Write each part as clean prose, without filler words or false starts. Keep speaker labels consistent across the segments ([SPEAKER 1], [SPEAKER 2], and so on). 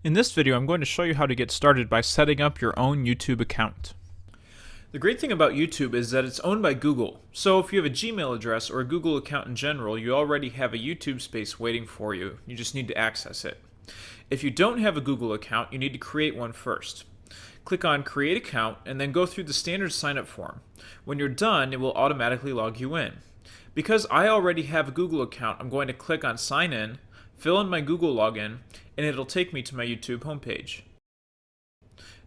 [SPEAKER 1] In this video, I'm going to show you how to get started by setting up your own YouTube account. The great thing about YouTube is that it's owned by Google, so if you have a Gmail address or a Google account in general, you already have a YouTube space waiting for you. You just need to access it. If you don't have a Google account, you need to create one first. Click on Create Account and then go through the standard sign-up form. When you're done, it will automatically log you in. Because I already have a Google account, I'm going to click on Sign In, fill in my Google login, and it'll take me to my YouTube homepage.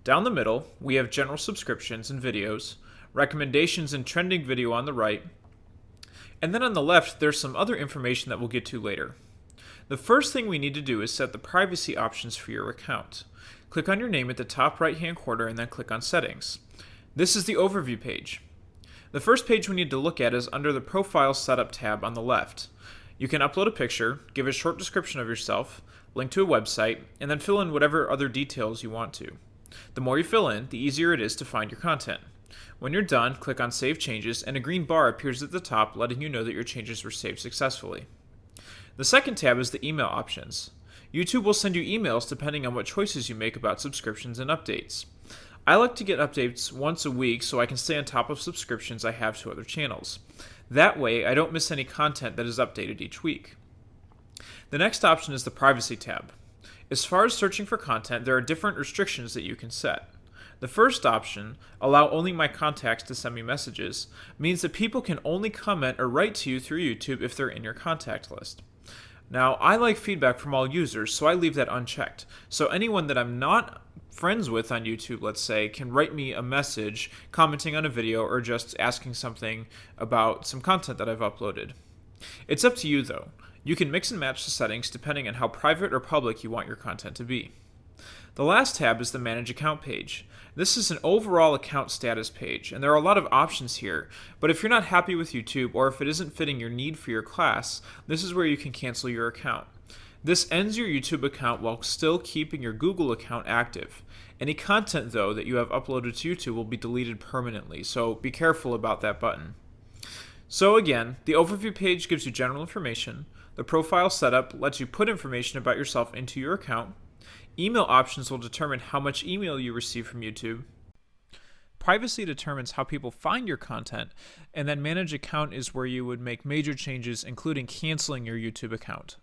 [SPEAKER 1] Down the middle, we have general subscriptions and videos, recommendations and trending video on the right, and then on the left there's some other information that we'll get to later. The first thing we need to do is set the privacy options for your account. Click on your name at the top right hand corner and then click on Settings. This is the overview page. The first page we need to look at is under the Profile Setup tab on the left. You can upload a picture, give a short description of yourself, link to a website, and then fill in whatever other details you want to. The more you fill in, the easier it is to find your content. When you're done, click on Save Changes, and a green bar appears at the top letting you know that your changes were saved successfully. The second tab is the email options. YouTube will send you emails depending on what choices you make about subscriptions and updates. I like to get updates once a week so I can stay on top of subscriptions I have to other channels. That way, I don't miss any content that is updated each week. The next option is the Privacy tab. As far as searching for content, there are different restrictions that you can set. The first option, allow only my contacts to send me messages, means that people can only comment or write to you through YouTube if they're in your contact list. Now, I like feedback from all users, so I leave that unchecked. So anyone that I'm not friends with on YouTube, let's say, can write me a message commenting on a video or just asking something about some content that I've uploaded. It's up to you though. You can mix and match the settings depending on how private or public you want your content to be. The last tab is the Manage Account page. This is an overall account status page, and there are a lot of options here, but if you're not happy with YouTube or if it isn't fitting your need for your class, this is where you can cancel your account. This ends your YouTube account while still keeping your Google account active. Any content, though, that you have uploaded to YouTube will be deleted permanently, so be careful about that button. So again, the overview page gives you general information. The profile setup lets you put information about yourself into your account. Email options will determine how much email you receive from YouTube. Privacy determines how people find your content, and then Manage Account is where you would make major changes, including canceling your YouTube account.